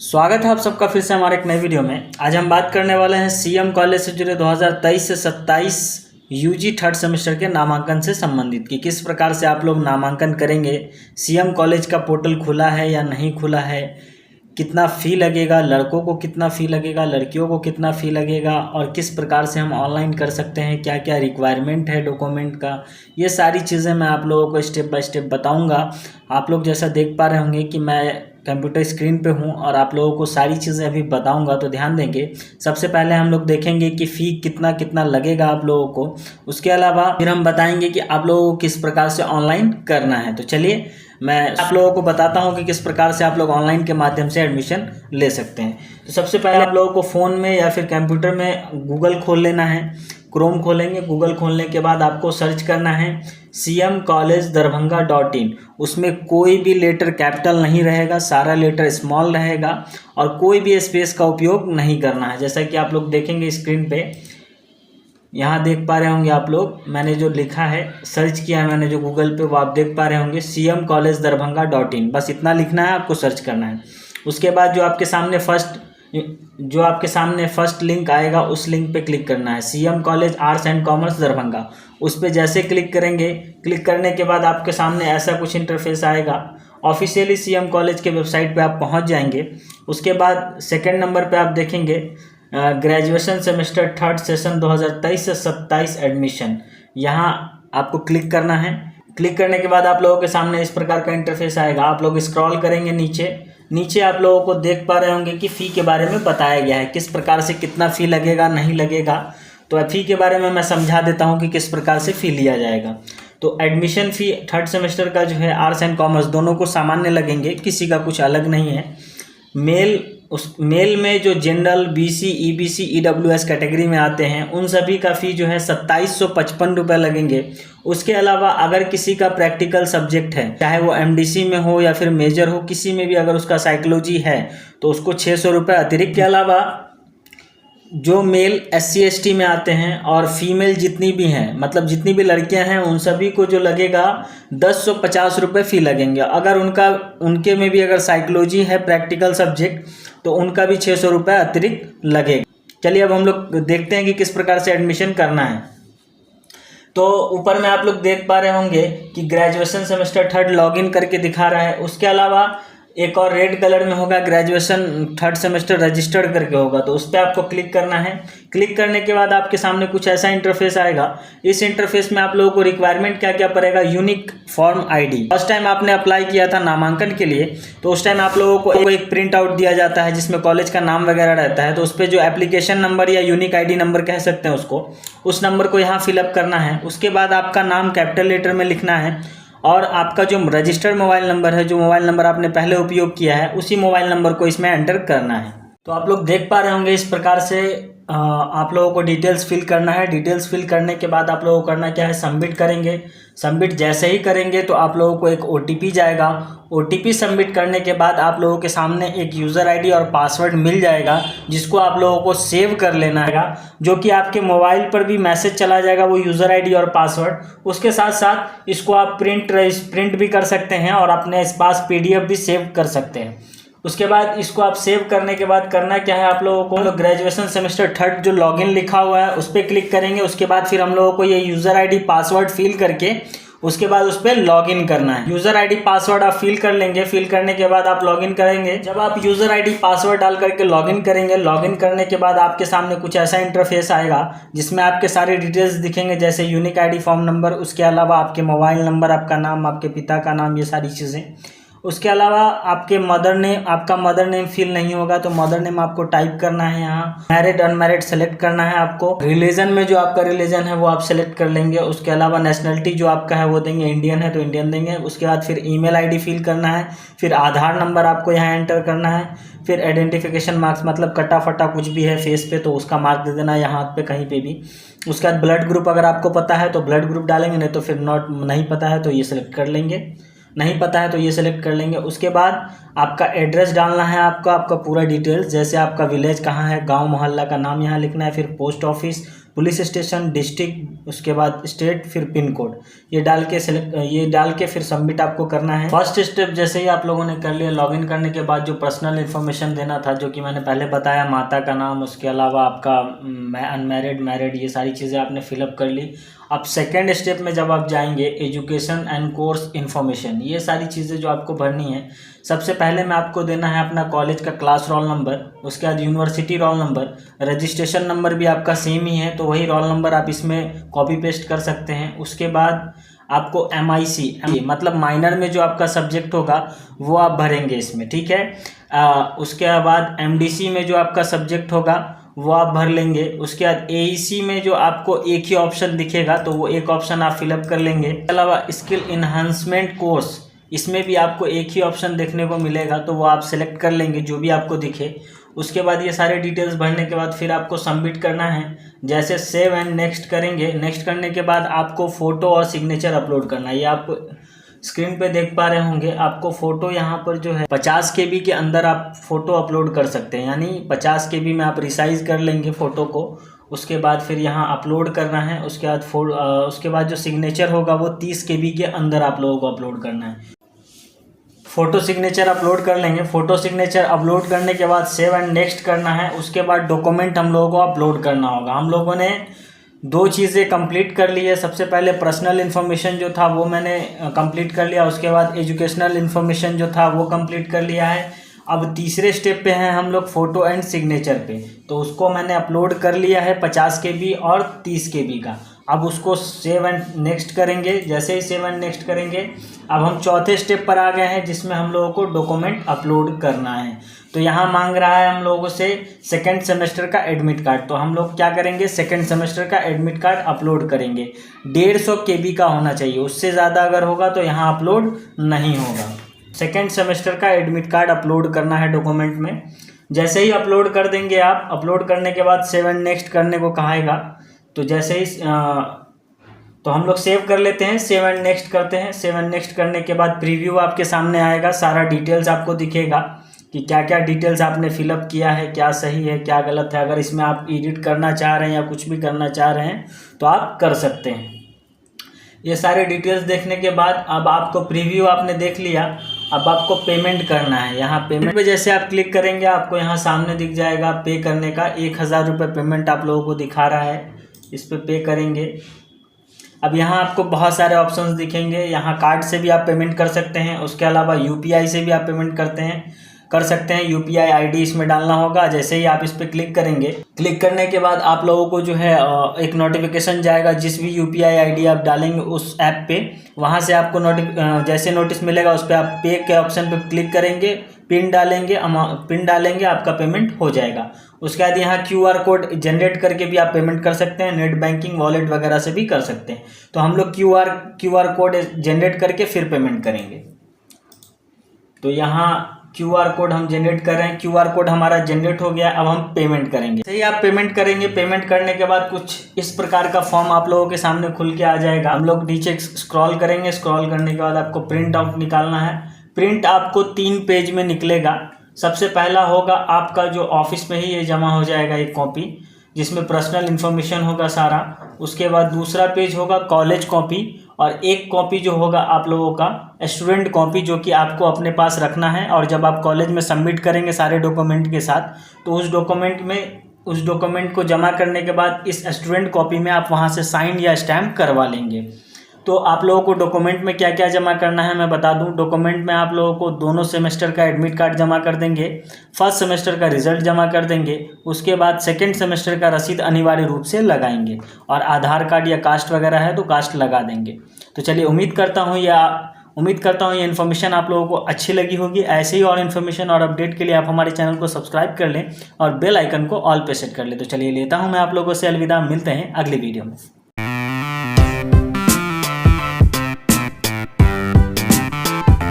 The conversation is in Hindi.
स्वागत है आप सबका फिर से हमारे एक नए वीडियो में। आज हम बात करने वाले हैं सीएम कॉलेज से जुड़े 2023 से 27 यूजी थर्ड सेमेस्टर के नामांकन से संबंधित कि किस प्रकार से आप लोग नामांकन करेंगे। सीएम कॉलेज का पोर्टल खुला है या नहीं खुला है, कितना फ़ी लगेगा, लड़कों को कितना फ़ी लगेगा, लड़कियों को कितना फ़ी लगेगा और किस प्रकार से हम ऑनलाइन कर सकते हैं, क्या क्या रिक्वायरमेंट है डॉक्यूमेंट का, ये सारी चीज़ें मैं आप लोगों को स्टेप बाय स्टेप बताऊंगा। आप लोग जैसा देख पा रहे होंगे कि मैं कंप्यूटर स्क्रीन पे हूँ और आप लोगों को सारी चीज़ें अभी बताऊंगा, तो ध्यान देंगे। सबसे पहले हम लोग देखेंगे कि फ़ी कितना कितना लगेगा आप लोगों को। उसके अलावा फिर हम बताएंगे कि आप लोगों को किस प्रकार से ऑनलाइन करना है। तो चलिए मैं आप लोगों को बताता हूं कि किस प्रकार से आप लोग ऑनलाइन के माध्यम से एडमिशन ले सकते हैं। तो सबसे पहले आप लोगों को फ़ोन में या फिर कंप्यूटर में गूगल खोल लेना है। क्रोम खोलेंगे, गूगल खोलने के बाद आपको सर्च करना है cmcollegedarbhanga.in। उसमें कोई भी लेटर कैपिटल नहीं रहेगा, सारा लेटर स्मॉल रहेगा और कोई भी स्पेस का उपयोग नहीं करना है। जैसा कि आप लोग देखेंगे स्क्रीन पे, यहाँ देख पा रहे होंगे आप लोग, मैंने जो लिखा है, सर्च किया है मैंने जो गूगल पे, वो आप देख पा रहे होंगे cmcollegedarbhanga.in। बस इतना लिखना है, आपको सर्च करना है। उसके बाद जो आपके सामने फर्स्ट लिंक आएगा उस लिंक पे क्लिक करना है, CM college arts and commerce Darbhanga. उस पर जैसे क्लिक करेंगे, क्लिक करने के बाद आपके सामने ऐसा कुछ इंटरफेस आएगा। ऑफिशियली सीएम कॉलेज के वेबसाइट पे आप पहुंच जाएंगे। उसके बाद सेकंड नंबर पे आप देखेंगे ग्रेजुएशन सेमेस्टर थर्ड सेशन 2023 से 27 एडमिशन। यहाँ आपको क्लिक करना है। क्लिक करने के बाद आप लोगों के सामने इस प्रकार का इंटरफेस आएगा। आप लोग स्क्रॉल करेंगे नीचे आप लोगों को देख पा रहे होंगे कि फ़ी के बारे में बताया गया है, किस प्रकार से कितना फ़ी लगेगा नहीं लगेगा। तो फ़ी के बारे में मैं समझा देता हूँ कि किस प्रकार से फ़ी लिया जाएगा। तो एडमिशन फ़ी थर्ड सेमेस्टर का जो है आर्ट्स एंड कॉमर्स दोनों को सामान्य लगेंगे, किसी का कुछ अलग नहीं है। मेल में जो general, BC, EBC, EWS category में आते हैं उन सभी का फ़ी जो है 2755 रुपये लगेंगे। उसके अलावा अगर किसी का प्रैक्टिकल सब्जेक्ट है, चाहे वो एमडीसी में हो या फिर मेजर हो, किसी में भी अगर उसका साइकोलॉजी है तो उसको 600 रुपये अतिरिक्त। के अलावा जो मेल SC ST में आते हैं और फीमेल जितनी भी हैं, मतलब जितनी भी लड़कियां हैं, उन सभी को जो लगेगा 1050 रुपये फ़ी लगेंगे। अगर उनके में भी अगर साइकोलॉजी है प्रैक्टिकल सब्जेक्ट तो उनका भी 600 रुपये अतिरिक्त लगेगा। चलिए अब हम लोग देखते हैं कि किस प्रकार से एडमिशन करना है। तो ऊपर में आप लोग देख पा रहे होंगे कि ग्रेजुएशन सेमेस्टर थर्ड लॉगिन करके दिखा रहा है। उसके अलावा एक और रेड कलर में होगा ग्रेजुएशन थर्ड सेमेस्टर रजिस्टर्ड करके होगा, तो उस पर आपको क्लिक करना है। क्लिक करने के बाद आपके सामने कुछ ऐसा इंटरफेस आएगा। इस इंटरफेस में आप लोगों को रिक्वायरमेंट क्या क्या पड़ेगा, unique form ID. First time आपने अप्लाई किया था नामांकन के लिए तो उस टाइम आप लोगों को एक प्रिंट आउट दिया जाता है जिसमें कॉलेज का नाम वगैरह रहता है। तो उस पर जो एप्लीकेशन नंबर या यूनिक आईडी नंबर कह सकते हैं उसको, उस नंबर को यहाँ फिलअप करना है। उसके बाद आपका नाम कैपिटल लेटर में लिखना है और आपका जो रजिस्टर्ड मोबाइल नंबर है, जो मोबाइल नंबर आपने पहले उपयोग किया है, उसी मोबाइल नंबर को इसमें एंटर करना है। तो आप लोग देख पा रहे होंगे इस प्रकार से आप लोगों को डिटेल्स फिल करना है। डिटेल्स फिल करने के बाद आप लोगों को करना क्या है, सबमिट करेंगे। सबमिट जैसे ही करेंगे तो आप लोगों को एक OTP जाएगा। OTP सबमिट करने के बाद आप लोगों के सामने एक यूज़र ID और पासवर्ड मिल जाएगा, जिसको आप लोगों को सेव कर लेना है, जो कि आपके मोबाइल पर भी मैसेज चला जाएगा, वो यूज़र ID और पासवर्ड। उसके साथ साथ इसको आप प्रिंट भी कर सकते हैं और अपने पास PDF भी सेव कर सकते हैं। उसके बाद इसको आप सेव करने के बाद करना क्या है, आप लोगों को ग्रेजुएशन सेमेस्टर थर्ड जो लॉगिन लिखा हुआ है उस पर क्लिक करेंगे। उसके बाद फिर हम लोगों को ये यूज़र ID पासवर्ड फिल करके उसके बाद उस पर लॉगिन करना है। यूज़र ID पासवर्ड आप फिल कर लेंगे। फिल करने के बाद आप लॉगिन करेंगे। जब आप यूज़र ID पासवर्ड डाल करके लॉगिन करेंगे, लॉगिन करने के बाद आपके सामने कुछ ऐसा इंटरफेस आएगा जिसमें आपके सारे डिटेल्स दिखेंगे, जैसे यूनिक ID फॉर्म नंबर, उसके अलावा आपके मोबाइल नंबर, आपका नाम, आपके पिता का नाम, ये सारी चीज़ें। उसके अलावा आपका मदर नेम फिल नहीं होगा तो मदर नेम आपको टाइप करना है। यहाँ मैरिड अनमैरिड सेलेक्ट करना है आपको। रिलीजन में जो आपका रिलीजन है वो आप सेलेक्ट कर लेंगे। उसके अलावा नेशनलिटी जो आपका है वो देंगे, इंडियन है तो इंडियन देंगे। उसके बाद फिर ईमेल ID फिल करना है। फिर आधार नंबर आपको यहाँ एंटर करना है। फिर आइडेंटिफिकेशन मार्क्स, मतलब कटा फटा कुछ भी है फेस पे तो उसका मार्क दे देना है हाथ पे कहीं पे भी। उसके बाद ब्लड ग्रुप अगर आपको पता है तो ब्लड ग्रुप डालेंगे, नहीं तो फिर नहीं पता है तो ये सेलेक्ट कर लेंगे, नहीं पता है तो ये सेलेक्ट कर लेंगे। उसके बाद आपका एड्रेस डालना है, आपका पूरा डिटेल्स, जैसे आपका विलेज कहाँ है, गांव मोहल्ला का नाम यहाँ लिखना है। फिर post office, police station, district, उसके बाद स्टेट, फिर पिन कोड। ये डाल के फिर सबमिट आपको करना है। फर्स्ट स्टेप जैसे ही आप लोगों ने कर लिया, लॉगिन करने के बाद जो पर्सनल इन्फॉर्मेशन देना था, जो कि मैंने पहले बताया, माता का नाम, उसके अलावा आपका अनमैरिड, मैरिड, ये सारी चीज़ें आपने फिलअप कर ली। अब सेकेंड स्टेप में जब आप जाएंगे, एजुकेशन एंड कोर्स इन्फॉर्मेशन, ये सारी चीज़ें जो आपको भरनी है। सबसे पहले में आपको देना है अपना कॉलेज का क्लास रोल नंबर, उसके बाद university roll number, registration number भी आपका सेम ही है तो वही रोल नंबर आप इसमें कॉपी पेस्ट कर सकते हैं। उसके बाद आपको MIC मतलब माइनर में जो आपका सब्जेक्ट होगा वो आप भरेंगे इसमें, ठीक है। उसके बाद MDC में जो आपका सब्जेक्ट होगा वो आप भर लेंगे। उसके बाद AEC में जो आपको एक ही ऑप्शन दिखेगा तो वो एक ऑप्शन आप फिलअप कर लेंगे। इसके अलावा स्किल इन्हांसमेंट कोर्स, इसमें भी आपको एक ही ऑप्शन देखने को मिलेगा तो वो आप सेलेक्ट कर लेंगे जो भी आपको दिखे। उसके बाद ये सारे डिटेल्स भरने के बाद फिर आपको सबमिट करना है। जैसे सेव एंड नेक्स्ट करेंगे, नेक्स्ट करने के बाद आपको फ़ोटो और सिग्नेचर अपलोड करना है। ये आप स्क्रीन पे देख पा रहे होंगे, आपको फ़ोटो यहाँ पर जो है 50 KB के अंदर आप फ़ोटो अपलोड कर सकते हैं, यानी 50 KB में आप रिसाइज़ कर लेंगे फ़ोटो को। उसके बाद फिर यहाँ अपलोड करना है। उसके बाद जो सिग्नेचर होगा वो 30 KB के अंदर आप लोगों को अपलोड करना है। फ़ोटो सिग्नेचर अपलोड कर लेंगे। फ़ोटो सिग्नेचर अपलोड करने के बाद सेव एंड नेक्स्ट करना है। उसके बाद डॉक्यूमेंट हम लोगों को अपलोड करना होगा। हम लोगों ने 2 चीज़ें कंप्लीट कर ली है। सबसे पहले पर्सनल इन्फॉर्मेशन जो था वो मैंने कंप्लीट कर लिया। उसके बाद एजुकेशनल इन्फॉर्मेशन जो था वो कंप्लीट कर लिया है। अब तीसरे स्टेप पे हैं हम लोग, फ़ोटो एंड सिग्नेचर पे, तो उसको मैंने अपलोड कर लिया है 50 KB और 30 KB का। अब उसको सेव एंड नेक्स्ट करेंगे। जैसे ही सेव एंड नेक्स्ट करेंगे, अब हम चौथे स्टेप पर आ गए हैं जिसमें हम लोगों को डॉक्यूमेंट अपलोड करना है। तो यहाँ मांग रहा है हम लोगों से सेकेंड सेमेस्टर का एडमिट कार्ड। तो हम लोग क्या करेंगे, सेकेंड सेमेस्टर का एडमिट कार्ड अपलोड करेंगे। 150 KB का होना चाहिए, उससे ज़्यादा अगर होगा तो यहाँ अपलोड नहीं होगा। सेकेंड सेमेस्टर का एडमिट कार्ड अपलोड करना है डॉक्यूमेंट में। जैसे ही अपलोड कर देंगे आप, अपलोड करने के बाद सेव एंड नेक्स्ट करने को कहेगा। तो जैसे ही तो हम लोग सेव कर लेते हैं, सेव एंड नेक्स्ट करते हैं। सेव एंड नेक्स्ट करने के बाद प्रीव्यू आपके सामने आएगा, सारा डिटेल्स आपको दिखेगा कि क्या क्या डिटेल्स आपने फिलअप किया है, क्या सही है क्या गलत है। अगर इसमें आप एडिट करना चाह रहे हैं या कुछ भी करना चाह रहे हैं तो आप कर सकते हैं। ये सारे डिटेल्स देखने के बाद अब आपको प्रीव्यू आपने देख लिया, अब आपको पेमेंट करना है। यहाँ पेमेंट पे जैसे आप क्लिक करेंगे, आपको यहाँ सामने दिख जाएगा पे करने का। 1000 रुपये पेमेंट आप लोगों को दिखा रहा है, इस पर पे करेंगे। अब यहाँ आपको बहुत सारे ऑप्शंस दिखेंगे। यहाँ कार्ड से भी आप पेमेंट कर सकते हैं, उसके अलावा UPI से भी आप पेमेंट कर सकते हैं। UPI ID इसमें डालना होगा। जैसे ही आप इस पर क्लिक करेंगे, क्लिक करने के बाद आप लोगों को जो है एक नोटिफिकेशन जाएगा। जिस भी UPI ID आप डालेंगे उस ऐप पे, वहाँ से आपको जैसे नोटिस मिलेगा उस पर आप पे के ऑप्शन पे क्लिक करेंगे, पिन डालेंगे, आपका पेमेंट हो जाएगा। उसके बाद यहाँ QR कोड जनरेट करके भी आप पेमेंट कर सकते हैं, नेट बैंकिंग, वॉलेट वगैरह से भी कर सकते हैं। तो हम लोग QR कोड जनरेट करके फिर पेमेंट करेंगे। तो यहाँ QR कोड हम जनरेट कर रहे हैं, QR कोड हमारा जनरेट हो गया। अब हम पेमेंट करेंगे। सही, आप पेमेंट करेंगे। पेमेंट करने के बाद कुछ इस प्रकार का फॉर्म आप लोगों के सामने खुल के आ जाएगा। हम लोग नीचे स्क्रॉल करेंगे, स्क्रॉल करने के बाद आपको प्रिंट आउट निकालना है। प्रिंट आपको 3 पेज में निकलेगा। सबसे पहला होगा आपका जो ऑफिस में ही ये जमा हो जाएगा एक कॉपी, जिसमें पर्सनल इन्फॉर्मेशन होगा सारा। उसके बाद दूसरा पेज होगा कॉलेज कॉपी, और एक कॉपी जो होगा आप लोगों का स्टूडेंट कॉपी, जो कि आपको अपने पास रखना है। और जब आप कॉलेज में सबमिट करेंगे सारे डॉक्यूमेंट के साथ, तो उस डॉक्यूमेंट को जमा करने के बाद इस स्टूडेंट कॉपी में आप वहाँ से साइन या स्टैम्प करवा लेंगे। तो आप लोगों को डॉक्यूमेंट में क्या क्या जमा करना है मैं बता दूं। डॉक्यूमेंट में आप लोगों को दोनों सेमेस्टर का एडमिट कार्ड जमा कर देंगे, फर्स्ट सेमेस्टर का रिजल्ट जमा कर देंगे, उसके बाद सेकंड सेमेस्टर का रसीद अनिवार्य रूप से लगाएंगे, और आधार कार्ड या कास्ट वगैरह है तो कास्ट लगा देंगे। तो चलिए, उम्मीद करता हूँ ये इन्फॉर्मेशन आप लोगों को अच्छी लगी होगी। ऐसे ही और इन्फॉर्मेशन और अपडेट के लिए आप हमारे चैनल को सब्सक्राइब कर लें और बेल आइकन को ऑल पे सेट कर लें। तो चलिए, लेता हूँ मैं आप लोगों से अलविदा। मिलते हैं अगली वीडियो में।